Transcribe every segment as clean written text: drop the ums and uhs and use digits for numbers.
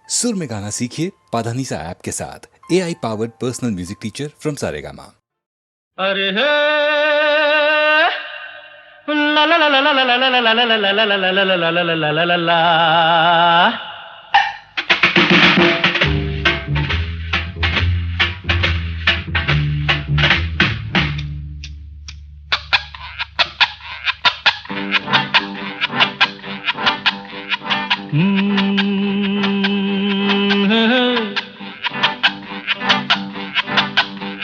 सुर में गाना सीखिए पाधानीसा ऐप के साथ। AI powered personal music teacher from Saregama. अरे हे ला ला ला ला ला ला ला ला ला ला ला ला ला ला ला ला ला ला।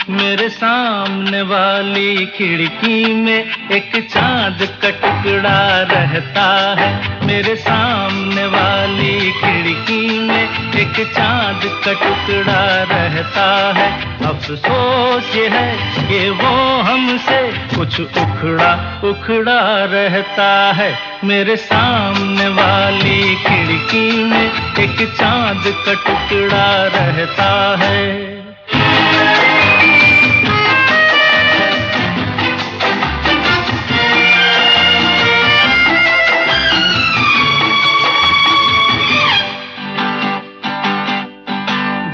मेरे सामने वाली खिड़की में एक चांद का टुकड़ा रहता है। मेरे सामने वाली खिड़की में एक चांद का टुकड़ा रहता है। अफसोस ये है कि वो हमसे कुछ उखड़ा उखड़ा रहता है। मेरे सामने वाली खिड़की में एक चांद का टुकड़ा रहता है।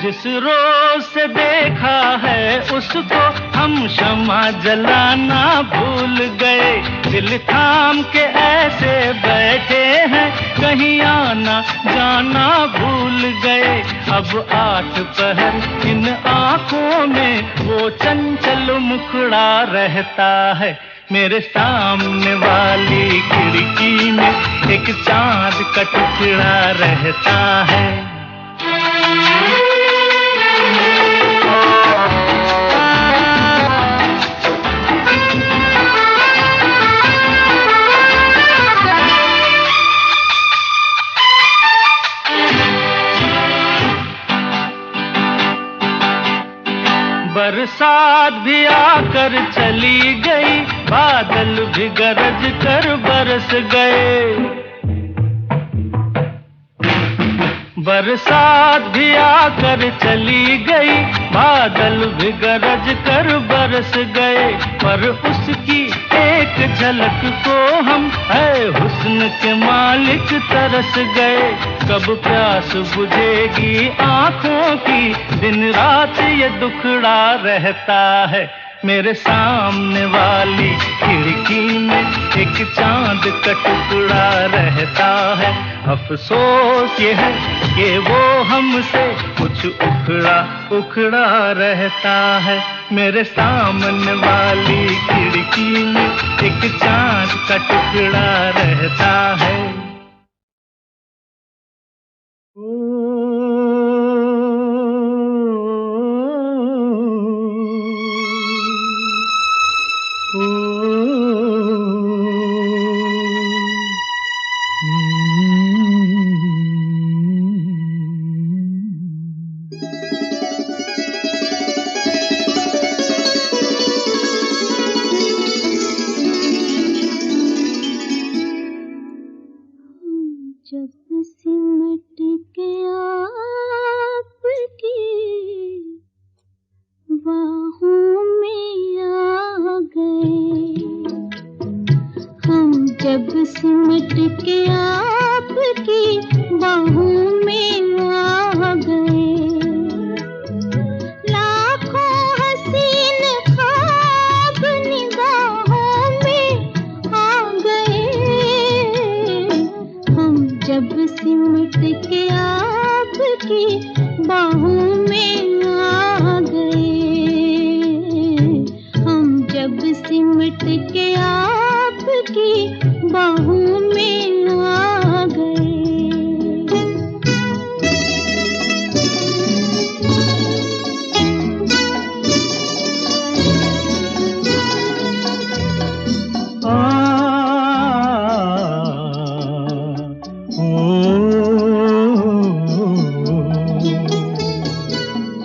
जिस रोज से देखा है उसको हम शम्मा जलाना भूल गए। दिल थाम के ऐसे बैठे हैं कहीं आना जाना भूल गए। अब 8 पहर इन आंखों में वो चंचल मुखड़ा रहता है। मेरे सामने वाली खिड़की में एक चांद का टुकड़ा रहता है। बरसात भी आकर चली गई, बादल भी गरज कर बरस गए। बरसात भी आकर चली गई, बादल भी गरज कर बरस गए। पर उसकी एक झलक को हम है हुस्न के मालिक तरस गए। कब प्यास बुझेगी आंखों की, दिन रात ये दुखड़ा रहता है। मेरे सामने वाली खिड़की में एक चांद का टुकड़ा रहता है। अफसोस ये है कि वो हमसे कुछ उखड़ा उखड़ा रहता है। मेरे सामने वाली खिड़की में एक चांद का टुकड़ा रहता है। जब सिमट के आपकी बाहों में आ गए, हम जब सिमट के आपकी बाहों में आ गए। लाखों हसीन ख्वाब निगाहों में आ गए, हम जब सिमट के आपकी बाहों में आ गए। हम जब सिमट के आपकी बाहों में आ गए।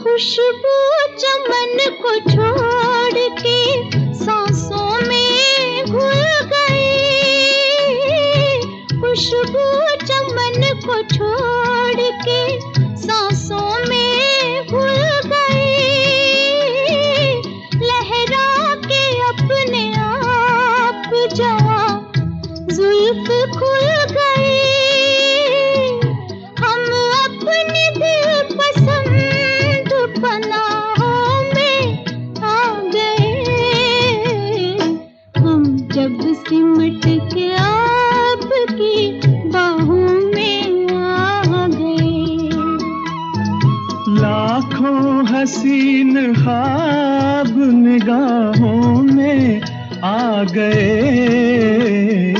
खुशबू चमन को छोड़ के सांसों में घुल गई। खुशबू चमन को छोड़ के सांसों में घुल गई। लहरा के अपने आप जवां जुल्फ खुल गई। हम अपने लाखों हसीन ख्वाब निगाहों में आ गए।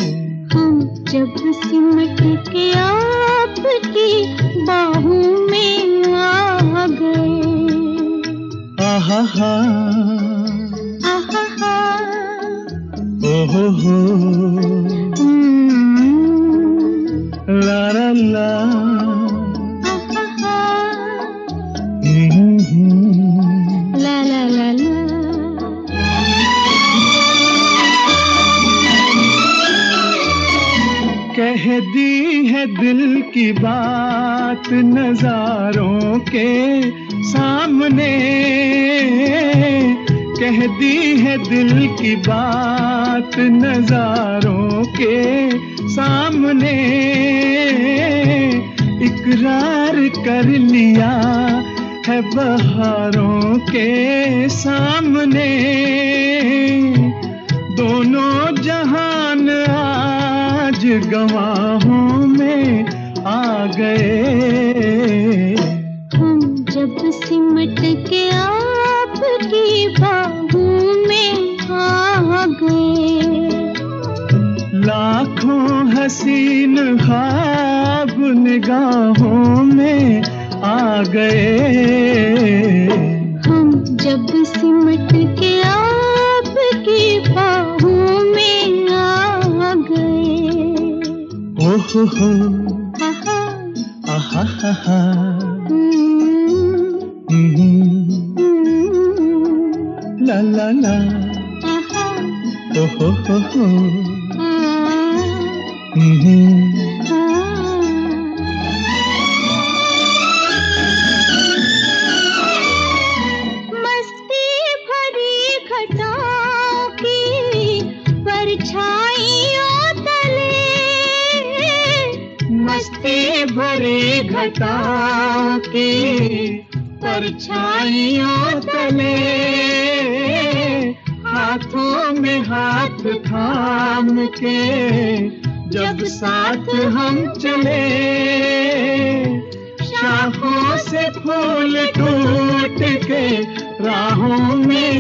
हम जब सिमट के आपकी बाहों में आ गए। आहा हा, आहा हा, ओहो हो, ला ला ला, आहा हा, हम्म। ला ला ला ला। कह दी है दिल की बात नजारों के सामने, कह दी है दिल की बात नजारों के सामने, इकरार कर लिया है बहारों के सामने। दोनों जहान आज गवाहों में आ गए। हम जब सिमट के आपकी बाहों में आ गए। लाखों हसीन ख्वाब निगाहों में आ गए। हम जब सिमट के आपकी बाहों में आ गए। ओहो हो, आहा, आहा हा हा, हम्म, ला ला ला, आहा, ओहो हो, आ, मस्ती भरी घटाओं की परछाइयों तले, मस्ती भरी घटाओं की परछाइयों तले, हाथों में हाथ थाम के जब साथ हम चले, शाखों से फूल टूट के राहों में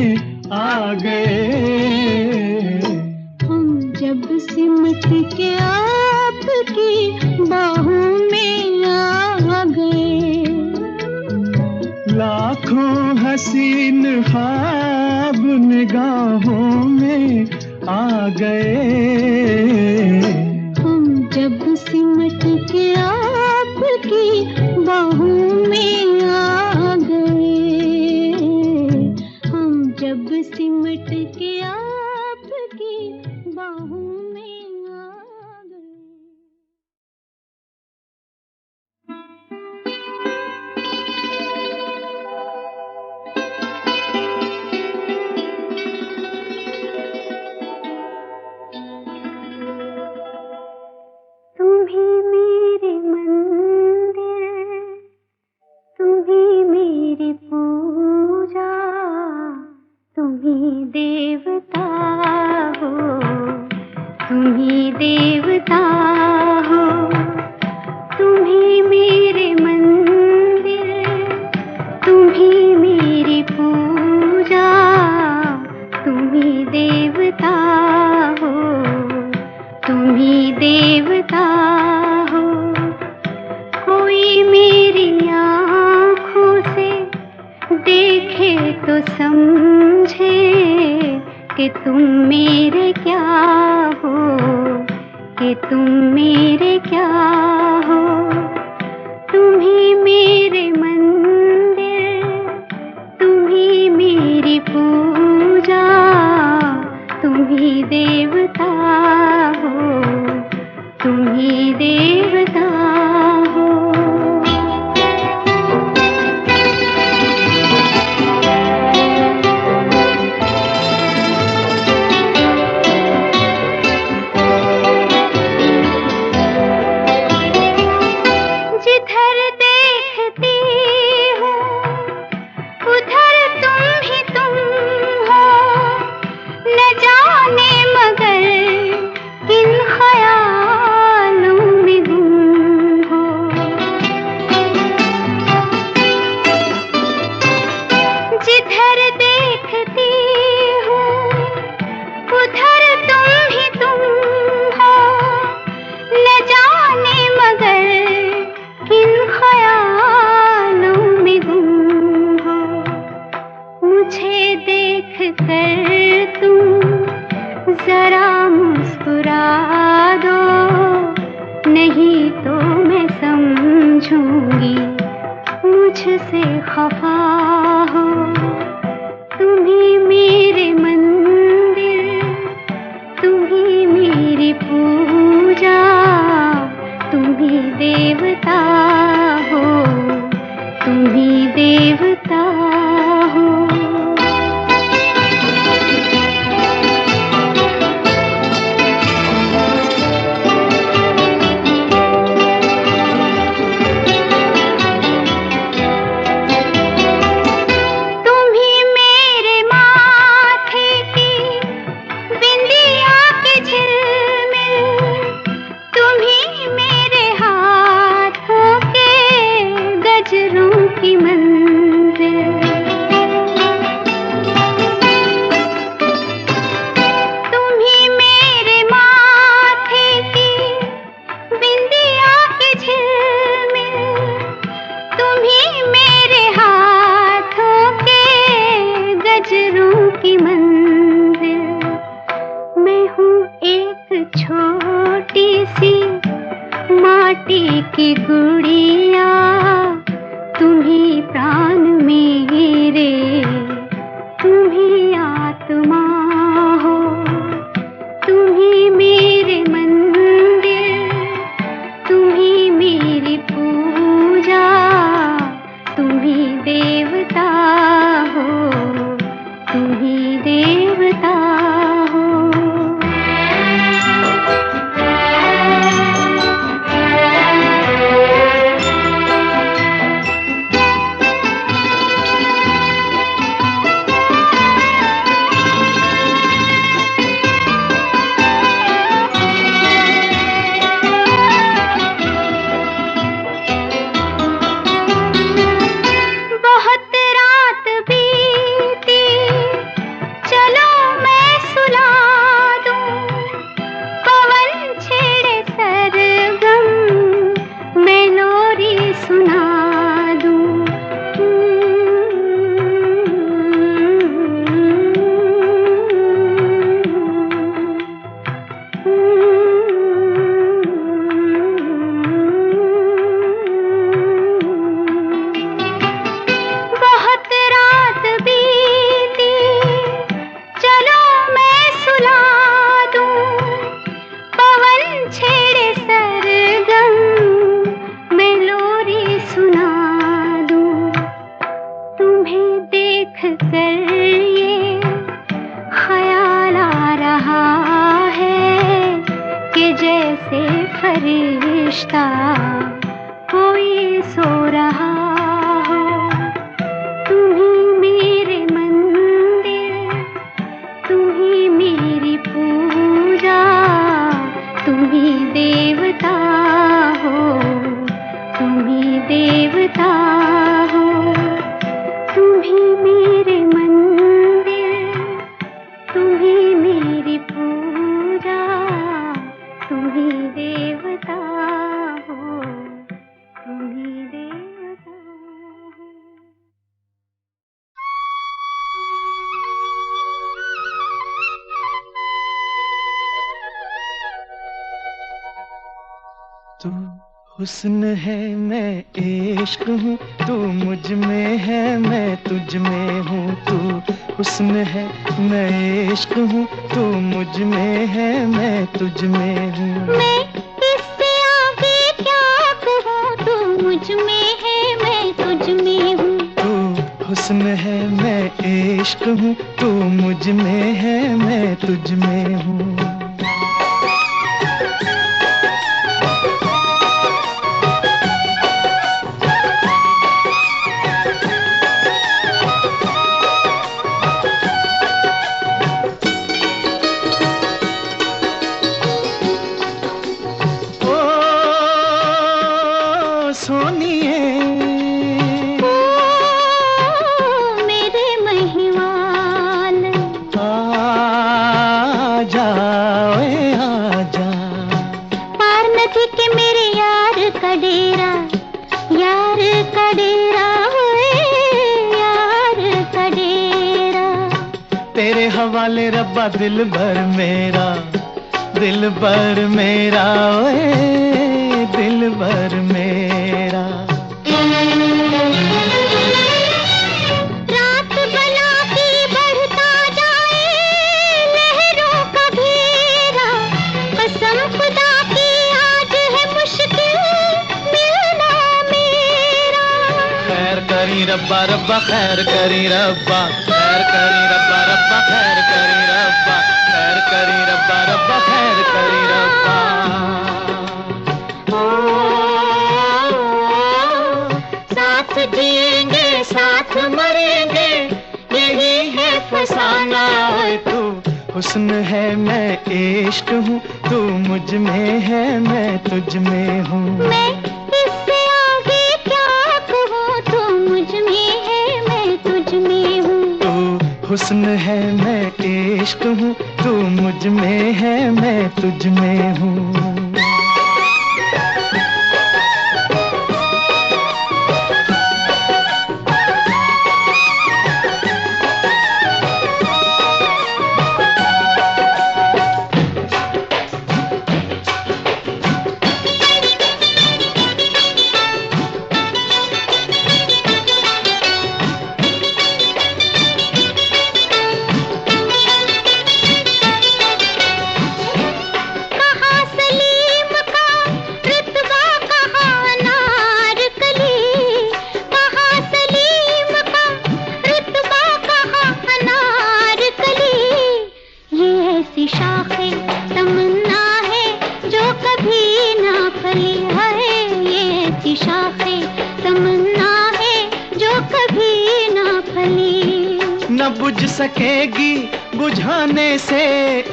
आ गए। हम जब सिमट के आपकी बाहों में आ गए। लाखों हसीन ख्वाब निगाहों में आ गए। हम जब सिमट के आपकी बाहों में आ गए। हम जब सिमट के आपकी बाहों में आ गए। तुम्ही मेरे मंदिर, तुम्ही मेरी पूजा, तुम्ही देवता हो, तुम्ही देवता हो। तुम्ही मेरे मंदिर, तुम्ही मेरी पूजा, तुम्ही देवता हो, तुम्ही देवता हो। कोई मेरी आँखों से देखे तो समझे कि तुम मेरे क्या हो, कि तुम मेरे क्या हो। तुम्ही मेरे मंदिर, तुम्ही मेरी पूजा, तुम्ही देवता हो, तुम्ही देवता हो। जिधर देखती हूँ उधर तुम ही तुम हो, न जाने मगर किन ख्यालों में हूँ। कर तुम जरा मुस्कुरा दो, नहीं तो मैं समझूंगी मुझसे खफा हो। तुम ही मेरे मंदिर, तुम ही मेरी पूजा, तुम ही देवता हो, तुम ही देवता हो। की गुड़िया तुम्ही प्राण मेरे, तुम्ही आत्मा हो, तुम्ही मेरे मंदिर, तुम्ही मेरी पूजा, तुम्ही देवता हो, तुम्ही देवता हो। फरिश्ता कोई सो रहा हो, तुम्ही मेरे मंदिर, तुम्ही मेरी पूजा, तुम्ही देवता हो, तुम्ही देवता हो, तुम्ही मेरे मंदिर, तुम्ही मेरी पूजा, तुम्ही देवता हो, तुम्ही देवता हो। तू हुस्न है मैं इश्क हूँ, तू मुझ में है मैं तुझ में हूँ। तू हुस्न है मैं इश्क हूँ, तू मुझ में है मैं तुझ में हूँ। मैं इससे आगे क्या कहूँ, तू मुझ में है मैं तुझ में हूँ। तू हुस्न है मैं इश्क हूँ, तू मुझ में है मैं तुझ में हूँ। सोनिए मेरे महिवाल, आजा आजा। पार नदी के मेरे यार का डेरा, यार का डेरा, यार का डेरा। तेरे हवाले रब्बा दिल भर मेरा, दिल भर मेरा, ओए दिल भर मेरा। रात बला की बढ़ता जाए लहरों का घेरा, कसम खुदा की आज है मुश्किल मिलना मेरा। खैर करी रब्बा रब्बा खैर करी रब्बा, खैर करी रब्बा रब्बा खैर करी रब्बा, खैर करी रब्बा रब्बा खैर करी रब्बा। साथ जिएंगे साथ मरेंगे यही है फसाना। ओए तू हुस्न है मैं इश्क हूँ, तू मुझ में है मैं तुझ में हूँ। मैं इससे आगे क्या कहूँ, तू मुझ में है मैं तुझ में हूँ। तू हुस्न है मैं इश्क हूँ, तू मुझ में है मैं तुझ में हूँ। शाखे तमन्ना है जो कभी ना फली है, ये ऐसी शाखे तमन्ना है जो कभी ना फली। न बुझ सकेगी बुझाने से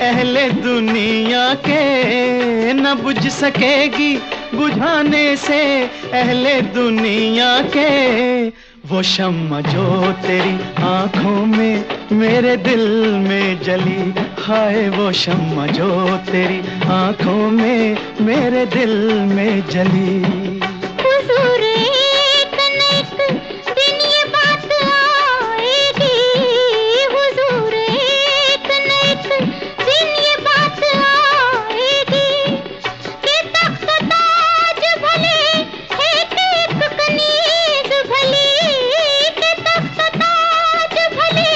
अहले दुनिया के, न बुझ सकेगी बुझाने से अहले दुनिया के। वो शम्मा जो तेरी आंखों में मेरे दिल में जली, हाय वो शम्मा जो तेरी आंखों में मेरे दिल में जली। हुजूर एक न एक दिन ये बात आएगी, हुजूर एक न एक दिन ये बात आएगी कि तख्त ताज भले एक एक कनीज भली, कि तख्त ताज भले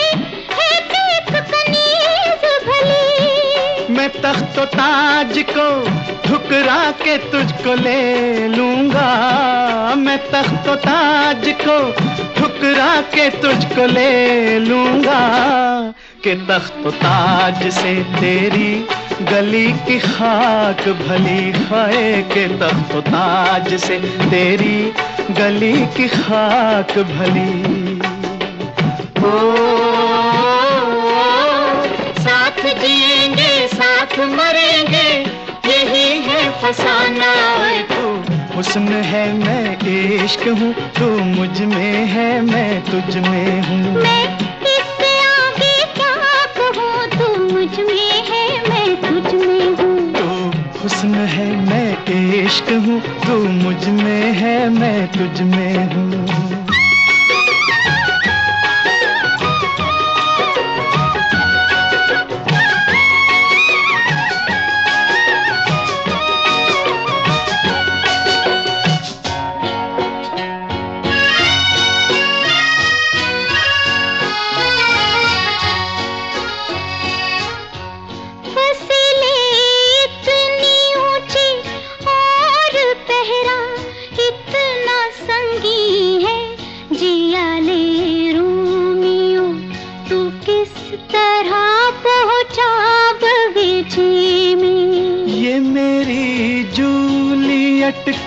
एक एक कनीज भली। मैं तख्त ताज को ठुकरा के तुझको ले लूंगा, मैं तख्त ताज को ठुकरा के तुझको ले लूंगा। कि तख्त ताज से तेरी गली की खाक भली है, के तख्त ताज से तेरी गली की खाक भली। ओ साथ जिएंगे साथ मरेंगे यही है फसाना। ओए तू हुस्न है मैं इश्क हूँ, तू मुझ में है मैं तुझ में हूँ। मैं इससे आगे क्या कहूँ, तू मुझ में है मैं तुझ में हूँ। तू हुस्न है मैं इश्क हूँ, तू मुझ में है मैं तुझ में हूँ।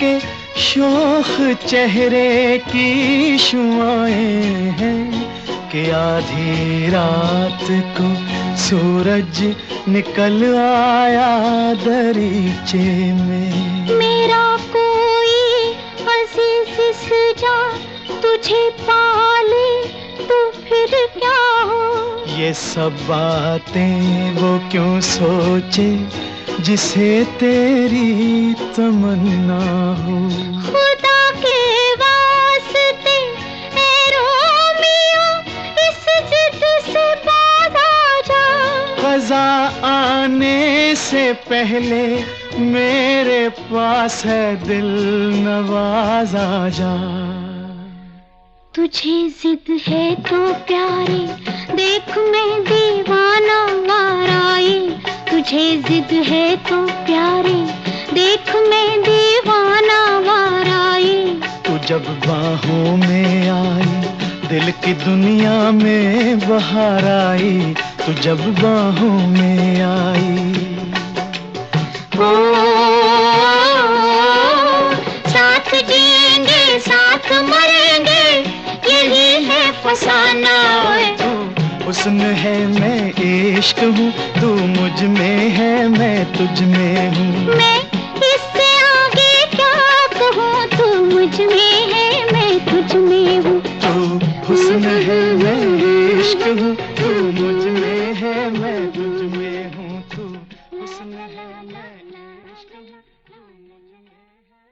के शोख चेहरे की शुआएं हैं कि आधी रात को सूरज निकल आया दरीचे में। मेरा कोई अजीज सजा तुझे पाले तो फिर क्या हो। ये सब बातें वो क्यों सोचे जिसे तेरी तमन्ना हो। खुदा के वास्ते ऐ रोमियो इस जिद से बाज आ से पहले मेरे पास है दिल नवाजा जा। तुझे जिद है तो प्यारे देख मैं दीवाना वाराई। तुझे जिद है तो प्यारे देख मैं दीवाना वाराई। तू जब बाहों में आई दिल की दुनिया में बहार आई। तू जब बाहों में आई। ओ, साथ जिएंगे साथ मरेंगे यही है फसाना। तू हुस्न है मैं इश्क हूँ, तू मुझ में है मैं तुझ में हूँ। मैं इससे आगे क्या कहूँ, तू मुझ में है मैं तुझ में हूँ। तू हुस्न है मैं इश्क हूँ, तू मुझ में है मैं तुझ में हूँ। तू हुस्न है मैं इश्क हूँ, तू मुझ में है।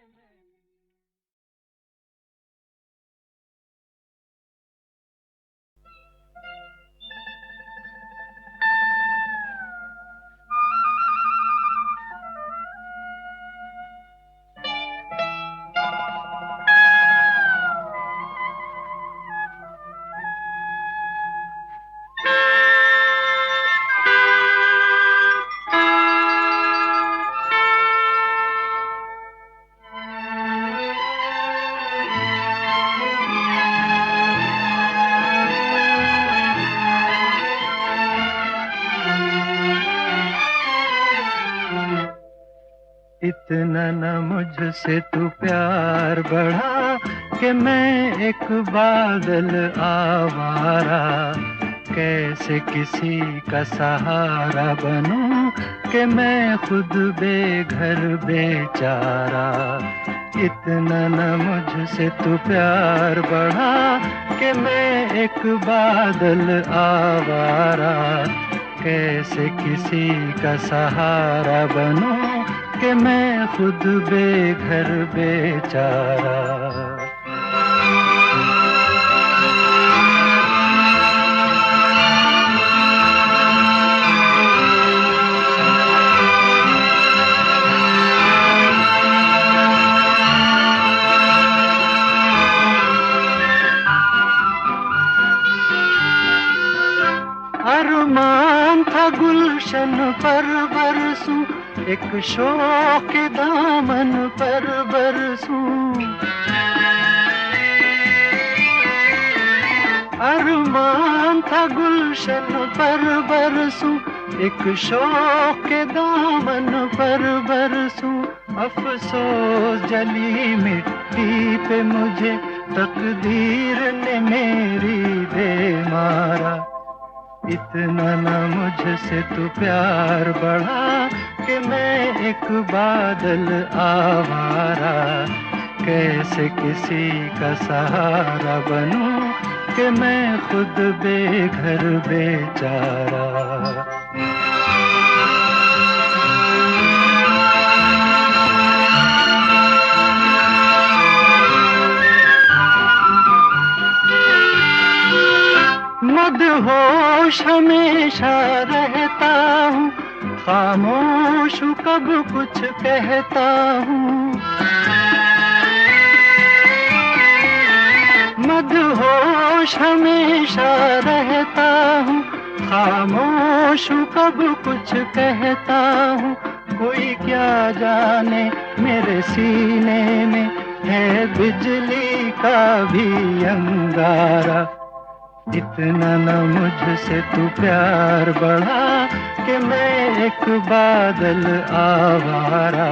इतना न मुझसे तू प्यार बढ़ा कि मैं एक बादल आवारा। कैसे किसी का सहारा बनूं कि मैं खुद बेघर बेचारा। इतना न मुझसे तू प्यार बढ़ा कि मैं एक बादल आवारा। कैसे किसी का सहारा बनूं कि मैं खुद बेघर बेचारा। अरमान था गुलशन पर बरसूं, एक शौक के दामन पर बरसूं। अरमान था गुलशन पर बरसूं, एक शौक के दामन पर बरसूं। अफसोस जली मिट्टी पे मुझे तकदीर ने मेरी दे मारा। इतना न मुझसे तू प्यार बढ़ा कि मैं एक बादल आवारा। कैसे किसी का सहारा बनूं कि मैं खुद बेघर बेचारा। मदहोश हमेशा रहता हूँ, खामोश हूँ कब कुछ कहता हूँ। मदहोश हमेशा रहता हूँ, खामोश हूँ कब कुछ कहता हूँ। कोई क्या जाने मेरे सीने में है बिजली का भी अंगारा। इतना न मुझसे तू प्यार बढ़ा कि मैं एक बादल आवारा।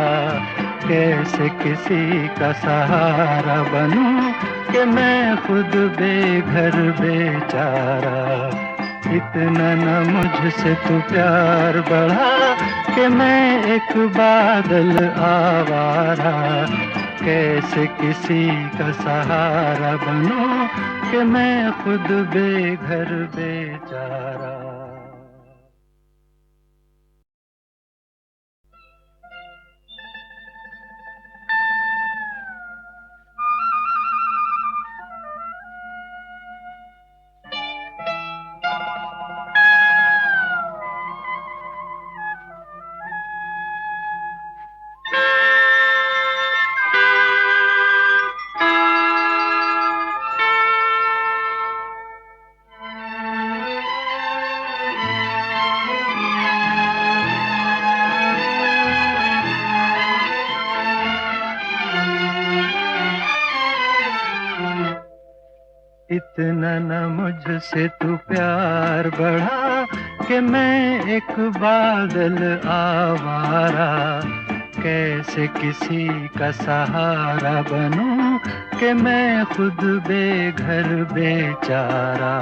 कैसे किसी का सहारा बनूं कि मैं खुद बेघर बेचारा। इतना न मुझसे तू प्यार बढ़ा कि मैं एक बादल आवारा। कैसे किसी का सहारा बनूं कि मैं खुद बेघर बेचारा। इतना न मुझसे तू प्यार बढ़ा कि मैं एक बादल आवारा, कैसे किसी का सहारा बनूं कि मैं खुद बेघर बेचारा।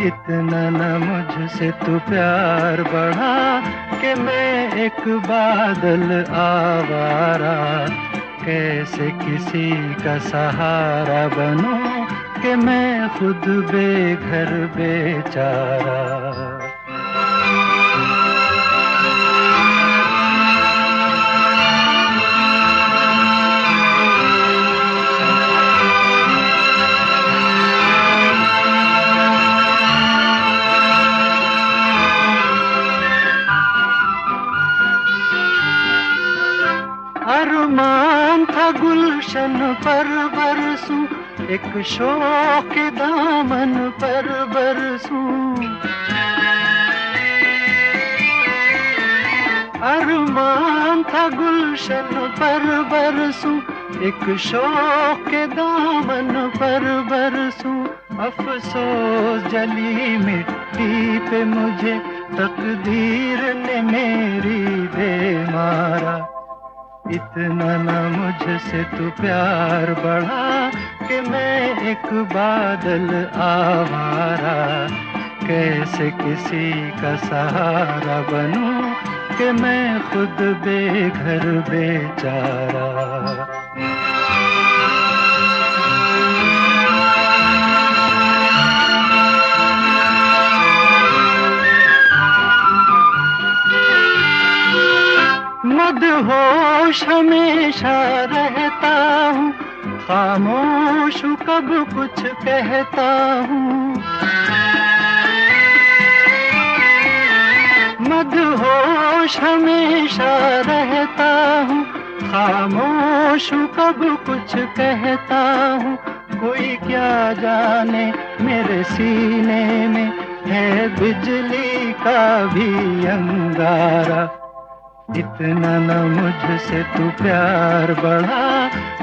इतना न मुझसे तू प्यार बढ़ा कि मैं एक बादल आवारा, कैसे किसी का सहारा बनूं कि मैं खुद बेघर बेचारा। अरमान था गुलशन पर बरसूं, एक शौक के दामन पर बरसूं। अरमान था गुलशन पर बरसूं, एक शौक के दामन पर बरसूं। अफसोस जली मिट्टी पे मुझे तकदीर ने मेरी दे मारा। इतना न मुझसे तू प्यार बढ़ा कि मैं एक बादल आवारा, कैसे किसी का सहारा बनूं कि मैं खुद बेघर बेचारा। मदहोश हमेशा रहता हूँ, खामोश हूँ कब कुछ कहता हूँ। मदहोश हमेशा रहता हूँ, खामोश हूँ कब कुछ कहता हूँ। कोई क्या जाने मेरे सीने में है बिजली का भी अंगारा। इतना न मुझसे तू प्यार बढ़ा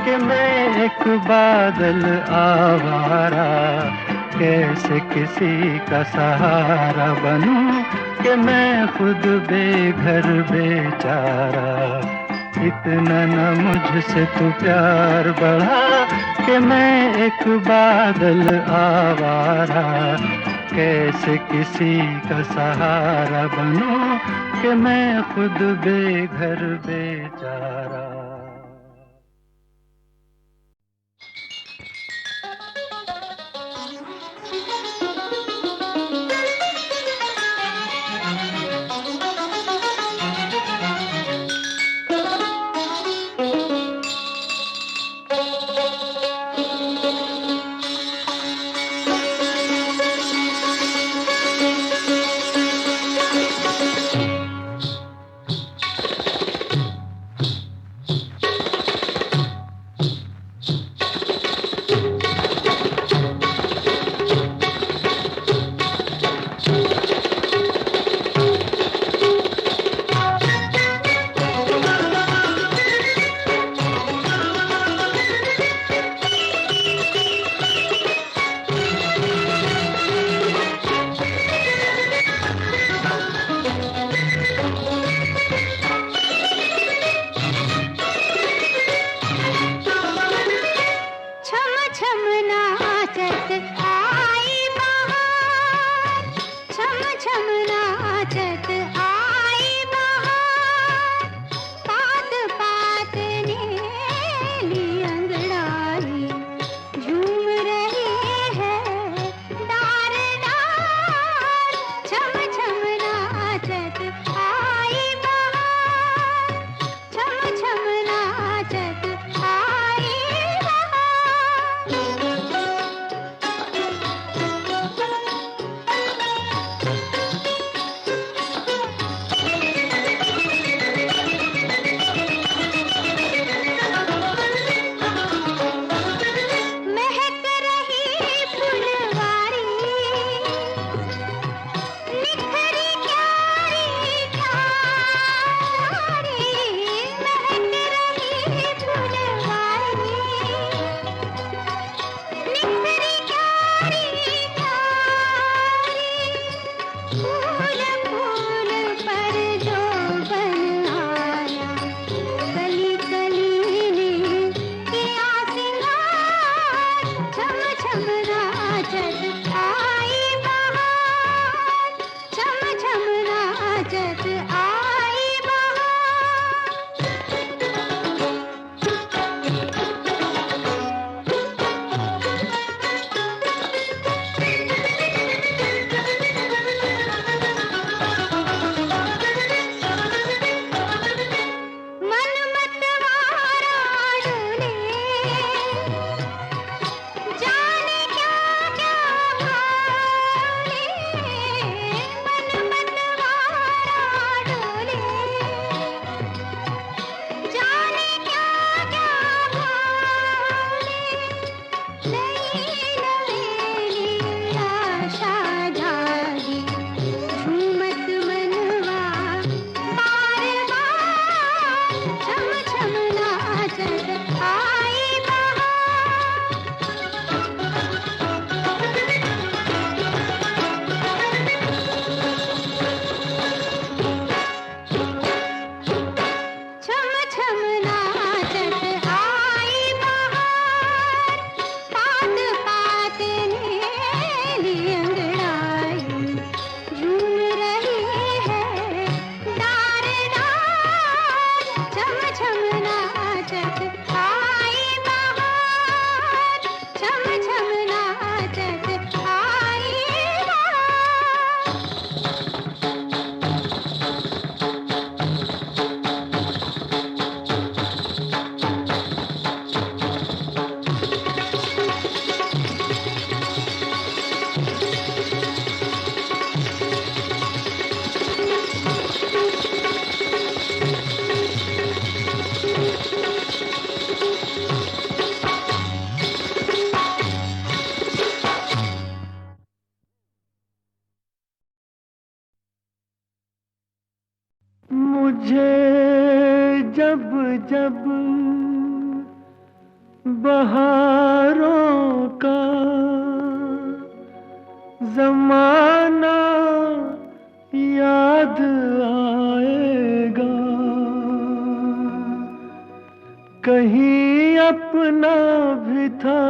कि मैं एक बादल आवारा, कैसे किसी का सहारा बनूं कि मैं खुद बेघर बेचारा। इतना न मुझसे तू प्यार बढ़ा कि मैं एक बादल आवारा, कैसे किसी का सहारा बनूं कि मैं खुद बेघर बेचारा। मुझे जब जब बहारों का जमाना याद आएगा, कहीं अपना भी था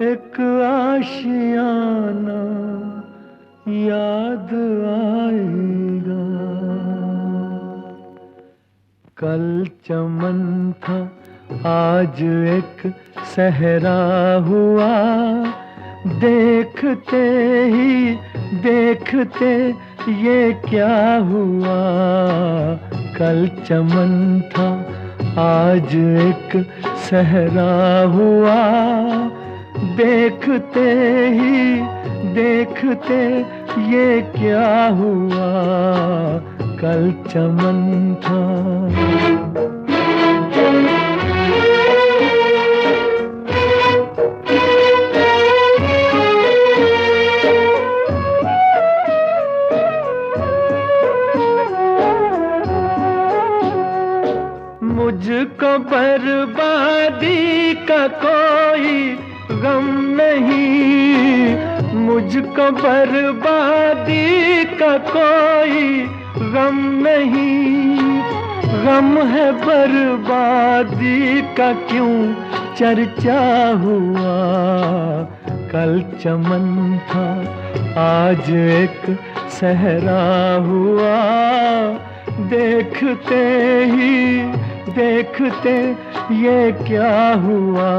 एक आशियाना याद आएगा। कल चमन था आज एक सहरा हुआ, देखते ही देखते ये क्या हुआ। कल चमन था आज एक सहरा हुआ, देखते ही देखते ये क्या हुआ। कल चमन था। मुझको बर्बादी का कोई गम नहीं, मुझको बर्बादी का कोई गम नहीं। गम है बर्बादी का क्यों चर्चा हुआ। कल चमन था आज एक सहरा हुआ, देखते ही देखते ये क्या हुआ।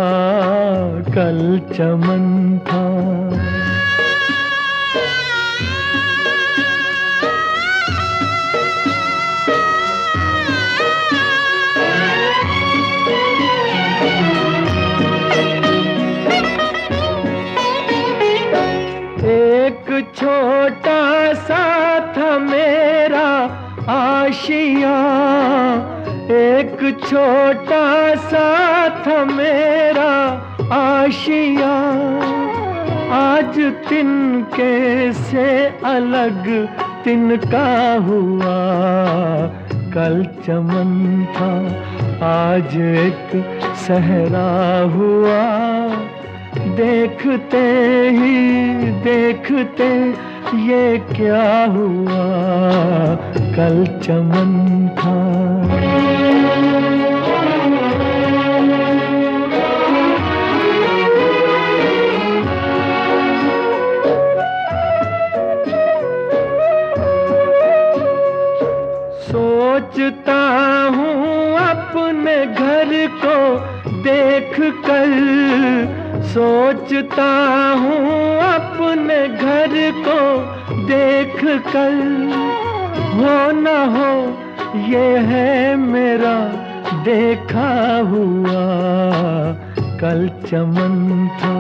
कल चमन था। एक छोटा सा था मेरा आशिया, एक छोटा सा था मेरा आशिया। आज तिनके से अलग तिनका हुआ। कल चमन था आज एक सहरा हुआ, देखते ही देखते ये क्या हुआ। कल चमन था। सोचता हूँ अपने घर को देख कर, सोचता हूँ अपने घर को देख कर। हो न हो ये है मेरा देखा हुआ। कल चमन था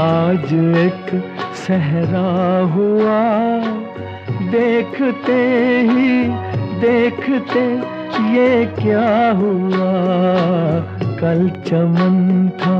आज एक सहरा हुआ, देखते ही देखते ये क्या हुआ। कल चमन था।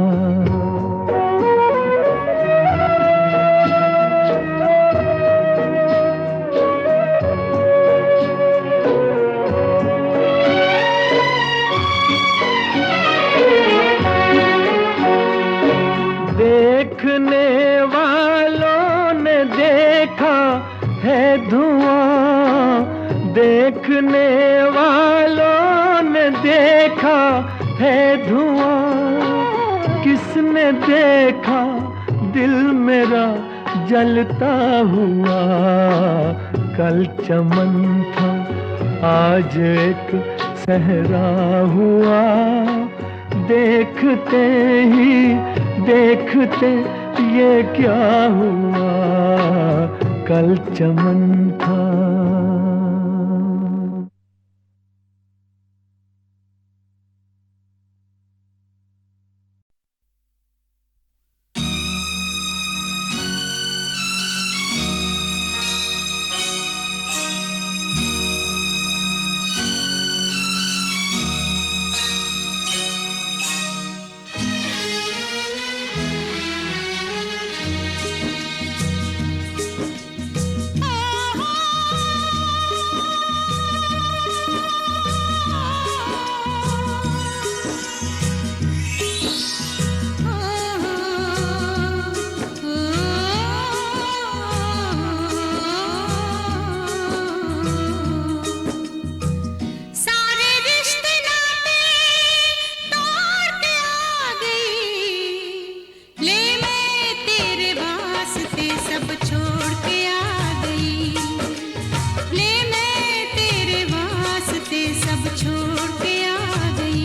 देखने वालों ने देखा है धुआं, देखने वालों ने देखा है धुआं। किसने देखा दिल मेरा जलता हुआ। कल चमन था आज एक सहरा हुआ, देखते ही देखते ये क्या हुआ। कल चमन था। सब छोड़ के आ गई। ले मैं तेरे वास्ते सब छोड़ के आ गई।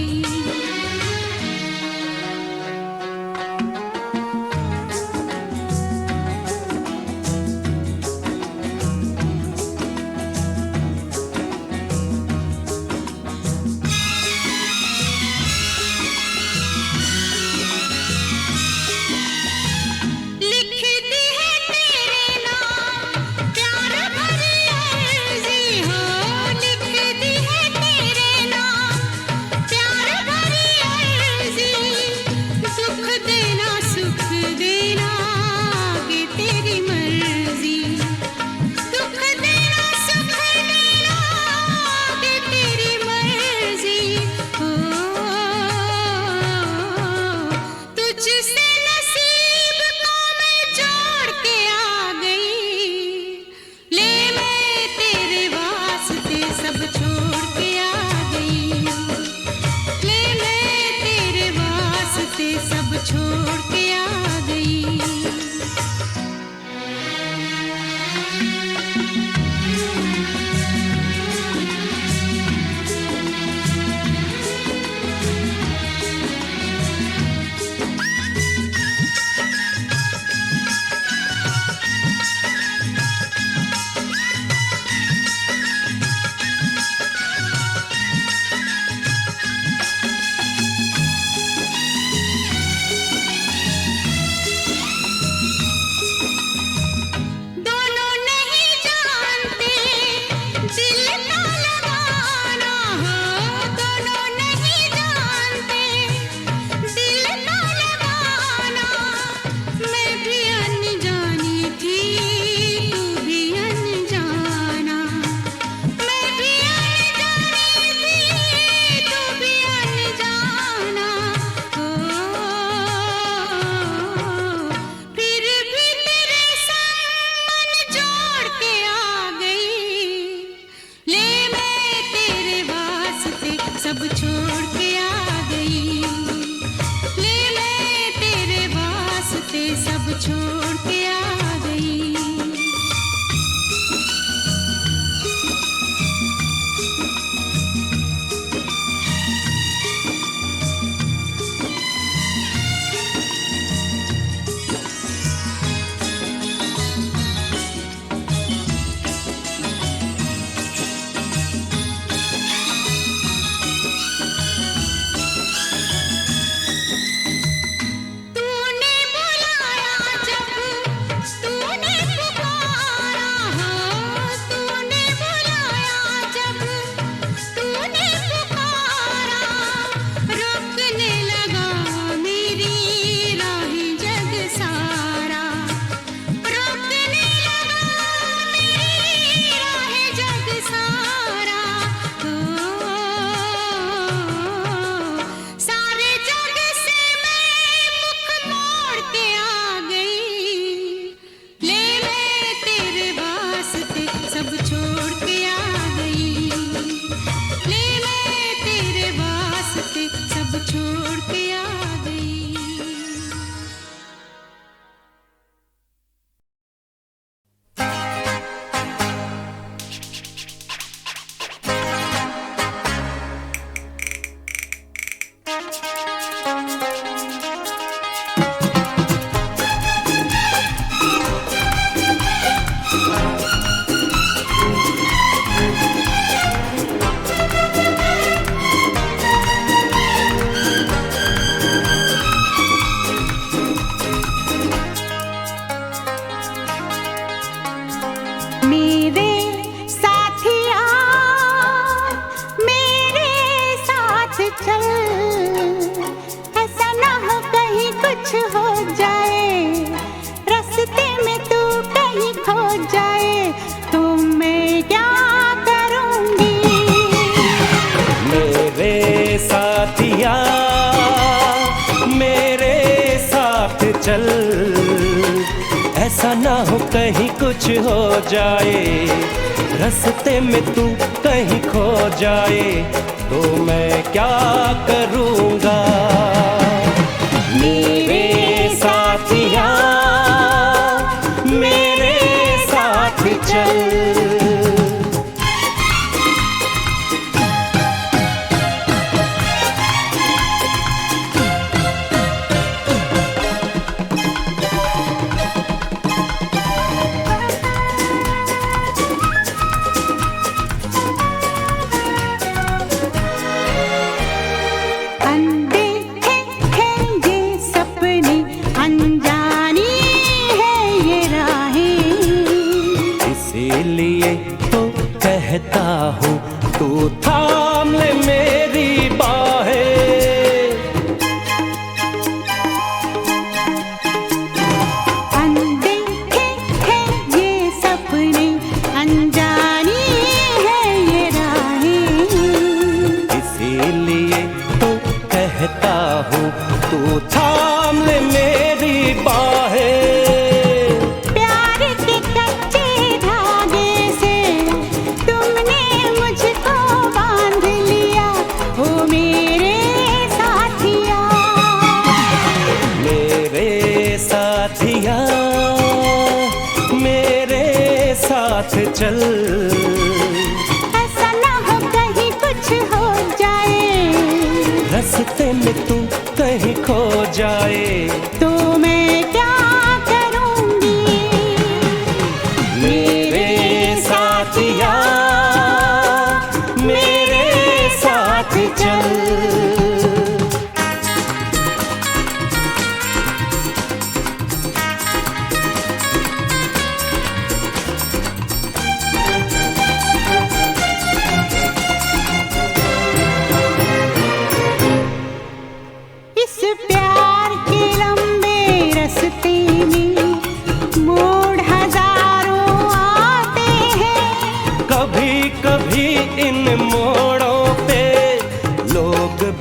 चल, ऐसा ना हो कहीं कुछ हो जाए, रास्ते में तू कहीं खो जाए तो मैं क्या करूँगा। मेरे साथिया चल। कहता हूँ तू थाम ले मेरी बाहें, अनदेखे हैं ये सपने, अनजानी है ये राहें, इसीलिए तो कहता हूँ तू थाम ले मेरी बाहें। चल ऐसा ना हो कहीं कुछ हो जाए, रास्ते में तू कहीं खो जाए, तो मैं क्या करूंगी मेरे साथिया, मेरे साथ चल।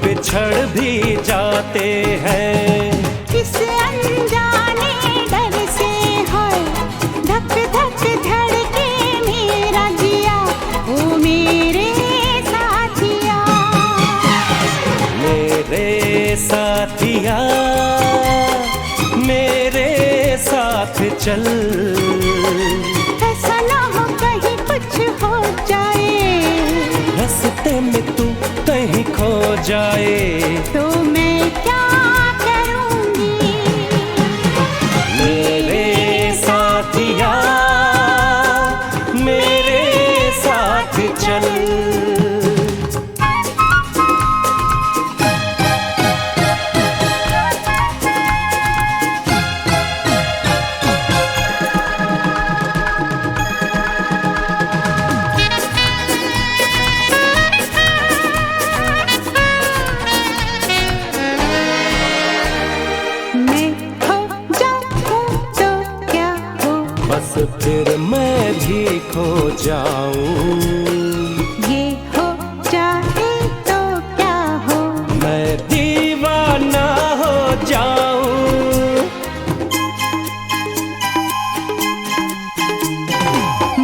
बिछड़ भी जाते हैं, इस अनजाने डर से है धक धक धड़के मेरा जिया, ओ मेरे साथिया, मेरे साथिया, मेरे साथ चल। ऐसा ना हो कहीं कुछ हो जाए, रास्ते में तू कहीं खो जाए, तो मैं क्या करूंगी मेरे साथिया, मेरे साथ चल। बस फिर मैं भी खो जाऊं, ये हो जाए तो क्या हो, मैं दीवाना हो जाऊं,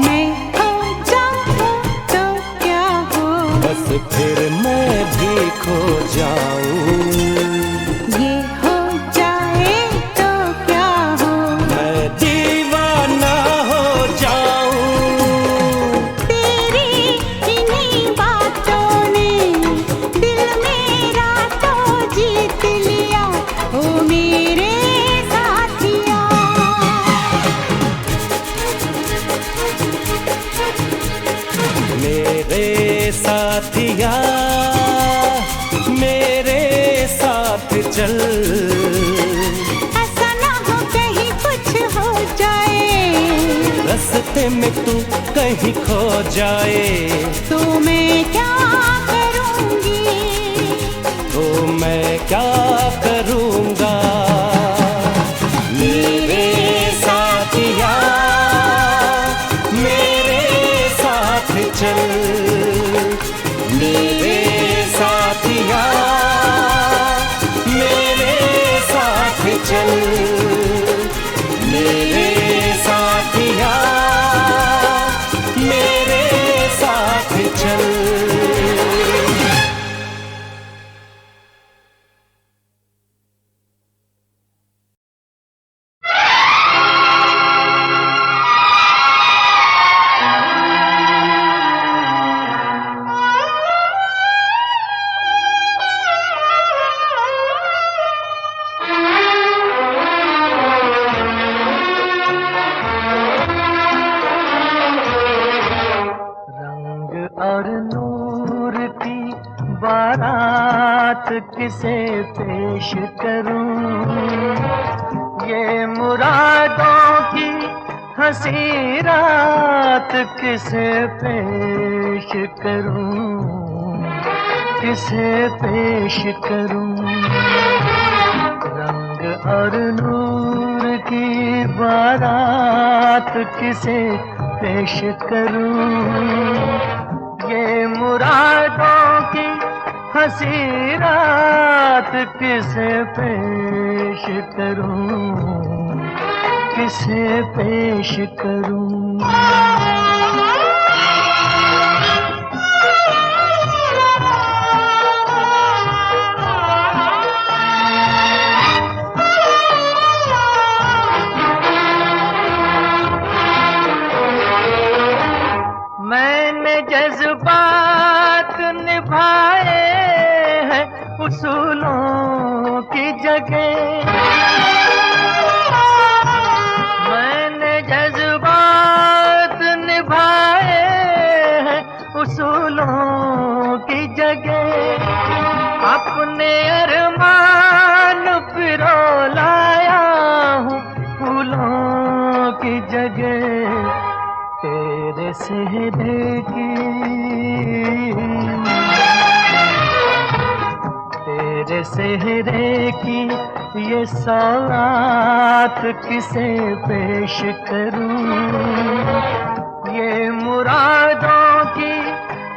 मैं हो जाऊं तो क्या हो, बस फिर मैं भी खो जाऊं, ये हो जाए तो क्या हो, मैं दीवाना हो जाऊं, तेरी इन्हीं बातों ने दिल मेरा तो जीत लिया, ओ मेरे साथिया, मेरे साथिया, मेरे साथ चल। ऐसा ना हो कहीं कुछ हो जाए, रास्ते में तू कहीं खो जाए, तो मैं क्या करूंगी तो मैं क्या करूंगा मेरे साथिया, मेरे साथ चल, मेरे साथिया, मेरे साथ चल, मेरे साथिया, मेरे साथ चल। और नूर की बारात किसे पेश करूं, ये मुरादों की हंसी रात किसे पेश करूं, किसे पेश करूं। रंग और नूर की बारात किसे पेश करूं, ये मुरादों की हंसी रात किसे पेश करूं, किसे पेश करूं। मैंने जज्बात निभाए हैं उसूलों की जगह, मैंने जज्बात निभाए हैं उसूलों की जगह, अपने अरमान पिरो लाया हूँ फूलों की जगह। तेरे सेहरे की, तेरे सेहरे की ये सौगात किसे पेश करूं, ये मुरादों की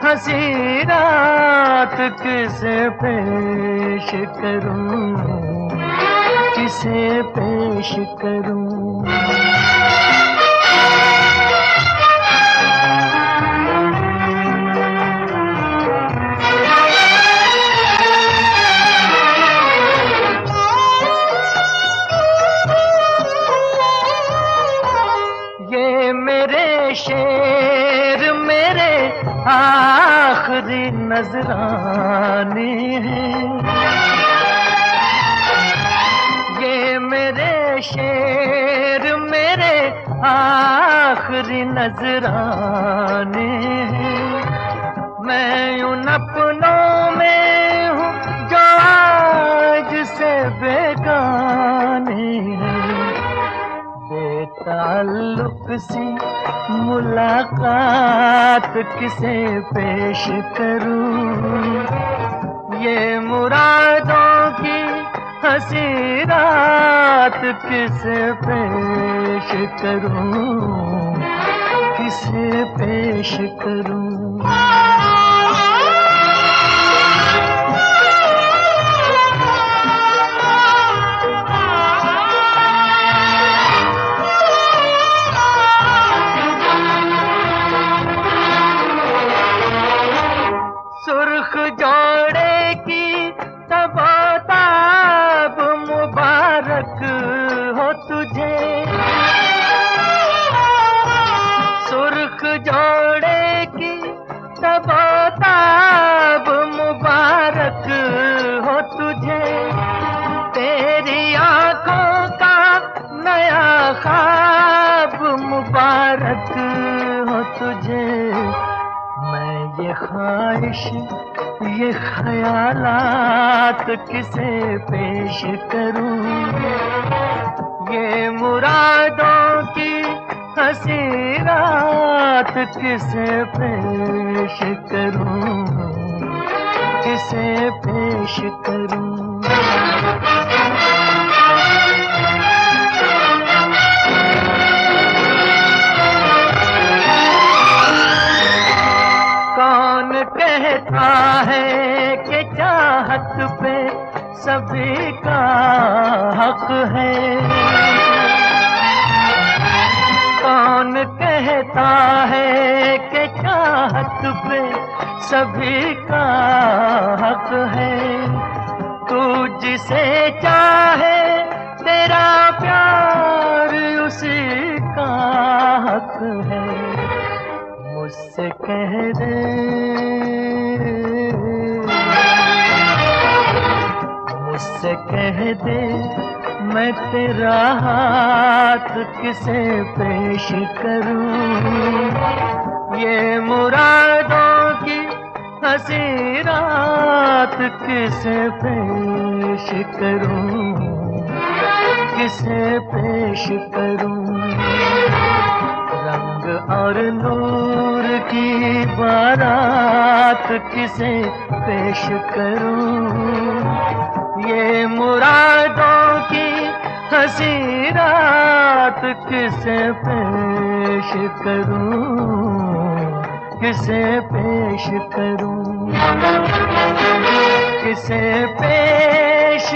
हंसी रात किसे पेश करूं, किसे पेश करूं। शेर मेरे आखिरी नजराने हैं, ये मेरे शेर मेरे आखिरी नजराने हैं। मैं उन अपनों में हूँ जो आज से बेगाने हैं, बेताल्लुक सी मुलाकात किसे पेश करूं, ये मुरादों की हंसी रात किसे पेश करूं, किसे पेश करूं। सुर्ख जोड़े की तबताब मुबारक हो तुझे, सुर्ख जोड़े की तबताब मुबारक हो तुझे, तेरी आंखों का नया ख्वाब मुबारक हो तुझे। मैं ये ख्वाहिश ये ख्यालात किसे पेश करूं, ये मुरादों की हंसी रात किसे पेश करूं, किसे पेश करूं। कौन कहता है कि चाहत पे सभी का हक है, कौन कहता है कि चाहत पे सभी का हक है। तू जिसे चाहे तेरा प्यार उसी का हक है। मुझसे कह दे, मुझसे कह दे मैं तेरा हाथ किसे पेश करूं, ये मुरादों की हंसी रात किसे पेश करूं, किसे पेश करूं। रंग और नूर की बारात किसे पेश करूं। ये मुरादों की हंसी रात किसे पेश करूं, किसे पेश करूं, किसे पेश